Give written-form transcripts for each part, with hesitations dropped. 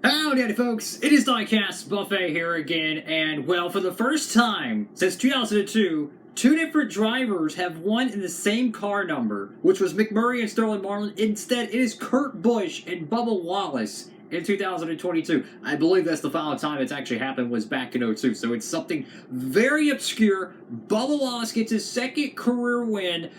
Howdy, folks. It is Diecastbuffet here again, and well, for the first time since 2002, two different drivers have won in the same car number, which was McMurray and Sterling Marlin. Instead, it is Kurt Busch and Bubba Wallace in 2022. I believe that's the final time it's actually happened was back in 02, so it's something very obscure. Bubba Wallace gets his second career win.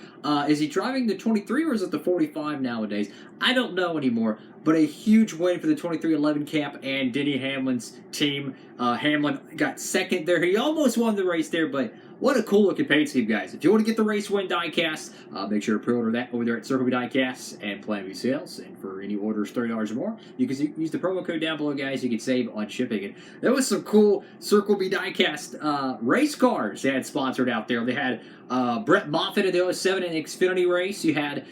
Is he driving the 23 or is it the 45 nowadays? I don't know anymore, but a huge win for the 2311 Camp and Denny Hamlin's team. Hamlin got second there. He almost won the race there, but what a cool looking paint scheme, guys. If you want to get the race win diecast, make sure to pre-order that over there at Circle B Diecast and Plan B Sales. And for any orders $30 or more, you can use the promo code down below, guys. You can save on shipping. And there was some cool Circle B Diecast race cars they had sponsored out there. They had Brett Moffitt in the 07 and Xfinity race. You had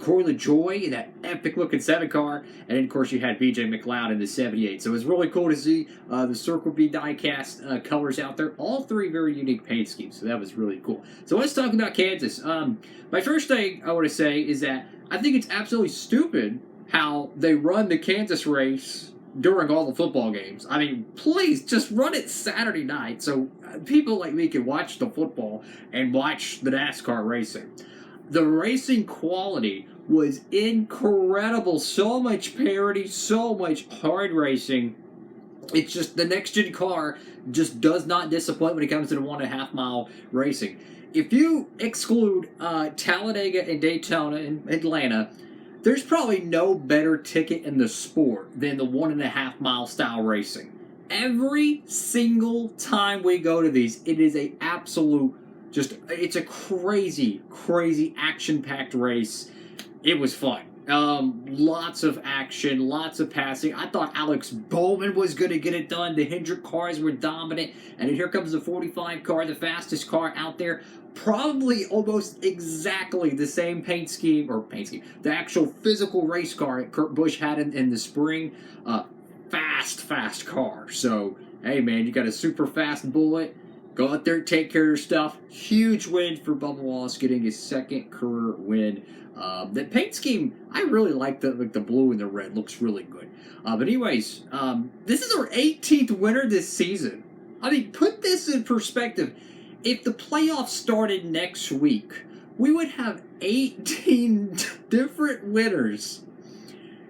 Corey LaJoy in that epic looking 7 car. And then, of course, you had BJ McLeod in the 78. So it was really cool to see the Circle B Diecast colors out there. All three very unique paint schemes. So that was really cool. So let's talk about Kansas. My first thing I want to say is that I think it's absolutely stupid how they run the Kansas race during all the football games. I mean, please just run it Saturday night so people like me can watch the football and watch the NASCAR racing. The racing quality was incredible. So much parity, so much hard racing. It's just the next-gen car just does not disappoint when it comes to the 1.5 mile racing. If you exclude Talladega and Daytona and Atlanta, there's probably no better ticket in the sport than the 1.5 mile style racing. Every single time we go to these, it is a absolute, it's a crazy, crazy action-packed race. It was fun. Lots of action, lots of passing. I thought Alex Bowman was going to get it done. The Hendrick cars were dominant. And then here comes the 45 car, the fastest car out there. Probably almost exactly the same paint scheme, the actual physical race car that Kurt Busch had in the spring. Fast car. So, hey man, you got a super fast bullet. Go out there, take care of your stuff. Huge win for Bubba Wallace, getting his second career win. That paint scheme, I really like the blue and the red. Looks really good. But anyways, this is our 18th winner this season. I mean, put this in perspective. If the playoffs started next week, we would have 18 different winners.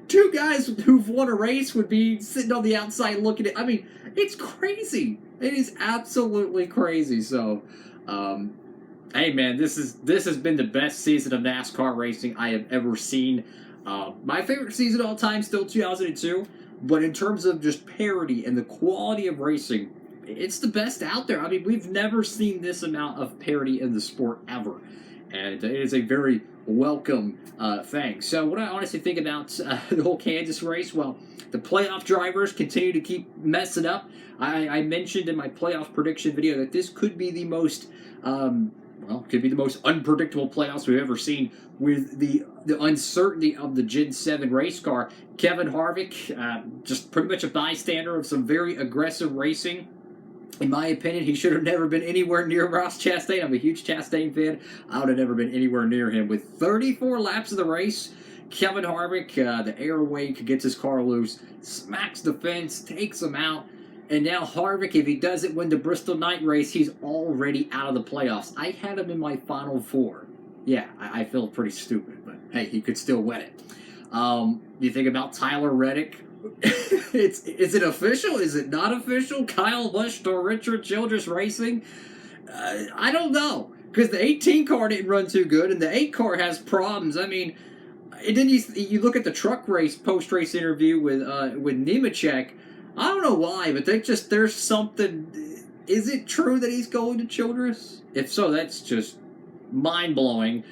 2 guys who've won a race would be sitting on the outside looking at. I mean, it's crazy. It is absolutely crazy. So, hey man, this has been the best season of NASCAR racing I have ever seen. My favorite season of all time, still 2002. But in terms of just parity and the quality of racing, it's the best out there. I mean, we've never seen this amount of parity in the sport ever. And it is a very welcome thing. So what I honestly think about the whole Kansas race, well, the playoff drivers continue to keep messing up. I mentioned in my playoff prediction video that this could be the most, could be the most unpredictable playoffs we've ever seen with the uncertainty of the Gen 7 race car. Kevin Harvick, just pretty much a bystander of some very aggressive racing. In my opinion, he should have never been anywhere near Ross Chastain. I'm a huge Chastain fan. I would have never been anywhere near him. With 34 laps of the race, Kevin Harvick, the air wake, gets his car loose, smacks the fence, takes him out. And now Harvick, if he doesn't win the Bristol night race, he's already out of the playoffs. I had him in my Final Four. Yeah, I feel pretty stupid, but hey, he could still win it. You think about Tyler Reddick. Is it official? Is it not official? Kyle Busch to Richard Childress Racing? I don't know, because the 18 car didn't run too good, and the 8 car has problems. I mean, and then you look at the truck race post-race interview with Nemechek. I don't know why, but there's something. Is it true that he's going to Childress? If so, that's just mind-blowing.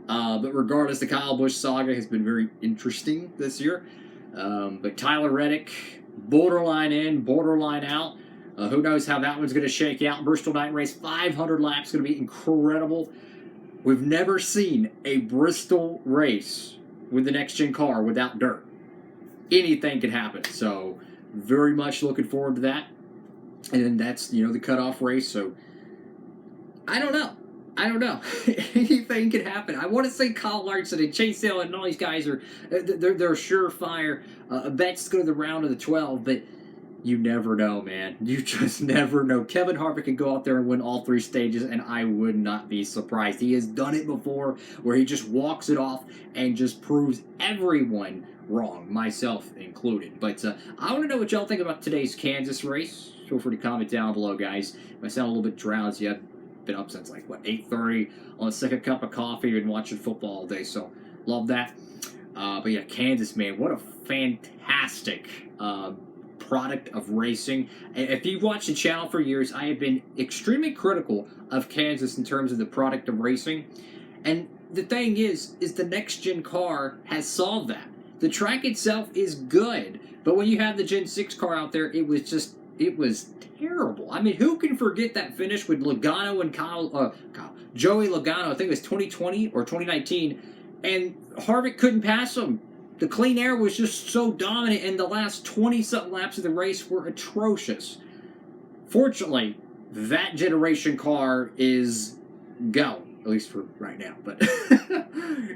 But regardless, the Kyle Busch saga has been very interesting this year. But Tyler Reddick, borderline in, borderline out. Who knows how that one's going to shake out. Bristol night race, 500 laps, going to be incredible. We've never seen a Bristol race with the next-gen car without dirt. Anything can happen. So, very much looking forward to that. And then that's, the cutoff race. So, I don't know. I don't know. Anything could happen. I want to say Kyle Larson and Chase Elliott and all these guys are they're surefire bets to go to the round of the 12, but you never know, man. You just never know. Kevin Harvick can go out there and win all three stages, and I would not be surprised. He has done it before, where he just walks it off and just proves everyone wrong, myself included. But I want to know what y'all think about today's Kansas race. Feel free to comment down below, guys. If I sound a little bit drowsy, I've been up since like, what, 8:30 on a second cup of coffee and watching football all day, so love that. But yeah, Kansas, man, what a fantastic product of racing. If you've watched the channel for years, I have been extremely critical of Kansas in terms of the product of racing. And the thing is the next-gen car has solved that. The track itself is good, but when you have the Gen 6 car out there, it was terrible. I mean, who can forget that finish with Logano and Joey Logano, I think it was 2020 or 2019, and Harvick couldn't pass him. The clean air was just so dominant, and the last 20-something laps of the race were atrocious. Fortunately, that generation car is go, at least for right now. But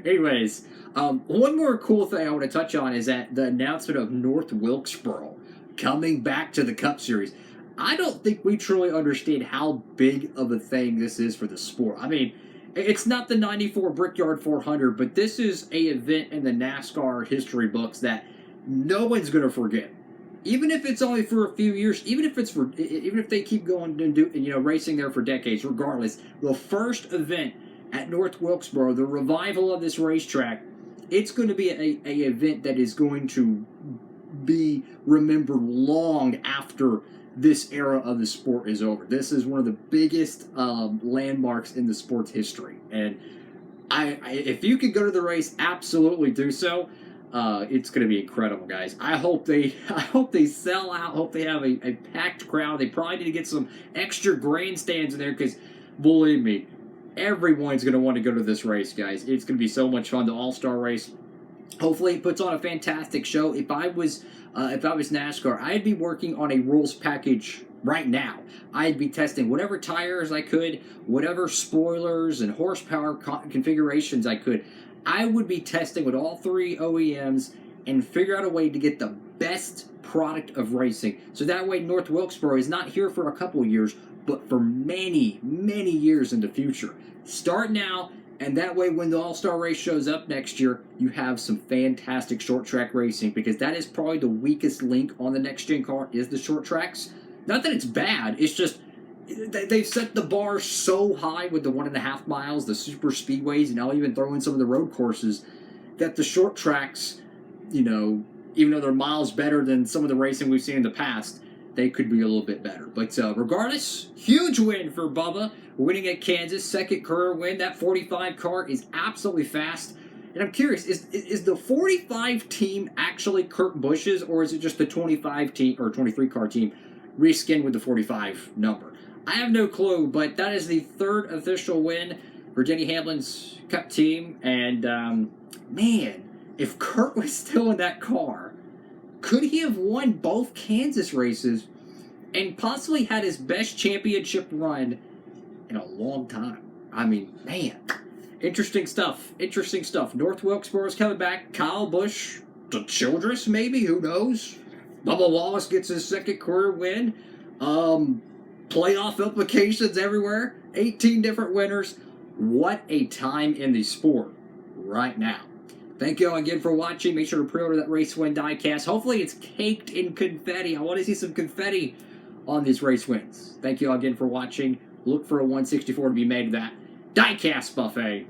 anyways, one more cool thing I want to touch on is that the announcement of North Wilkesboro coming back to the Cup Series. I don't think we truly understand how big of a thing this is for the sport. I mean, it's not the 94 Brickyard 400, but this is an event in the NASCAR history books that no one's going to forget. Even if it's only for a few years, even if they keep going and racing there for decades, regardless, the first event at North Wilkesboro, the revival of this racetrack, it's going to be a event that is going to be remembered long after this era of the sport is over. This is one of the biggest landmarks in the sport's history, and if you could go to the race, absolutely do so. It's going to be incredible, guys. I hope they sell out. Hope they have a packed crowd. They probably need to get some extra grandstands in there because, believe me, everyone's going to want to go to this race, guys. It's going to be so much fun. The All-Star race. Hopefully, it puts on a fantastic show. If I was NASCAR, I'd be working on a rules package right now. I'd be testing whatever tires I could, whatever spoilers and horsepower configurations I could. I would be testing with all three OEMs and figure out a way to get the best product of racing. So that way, North Wilkesboro is not here for a couple of years, but for many, many years in the future. Start now. And that way, when the All-Star race shows up next year, you have some fantastic short-track racing, because that is probably the weakest link on the next-gen car is the short tracks. Not that it's bad, it's just they've set the bar so high with the 1.5 miles, the super speedways, and I'll even throw in some of the road courses, that the short tracks, even though they're miles better than some of the racing we've seen in the past, they could be a little bit better. But regardless, huge win for Bubba. Winning at Kansas, second career win. That 45 car is absolutely fast. And I'm curious, is the 45 team actually Kurt Busch's, or is it just the 25 team or 23 car team reskinned with the 45 number? I have no clue, but that is the third official win for Denny Hamlin's Cup team. And man, if Kurt was still in that car, could he have won both Kansas races and possibly had his best championship run in a long time? I mean, man, interesting stuff. Interesting stuff. North Wilkesboro's coming back. Kyle Busch, the Childress, maybe, who knows? Bubba Wallace gets his second career win. Playoff implications everywhere. 18 different winners. What a time in the sport right now. Thank you all again for watching. Make sure to pre-order that Race Win diecast. Hopefully it's caked in confetti. I want to see some confetti on these race wins. Thank you all again for watching. Look for a 164 to be made of that Diecast Buffet.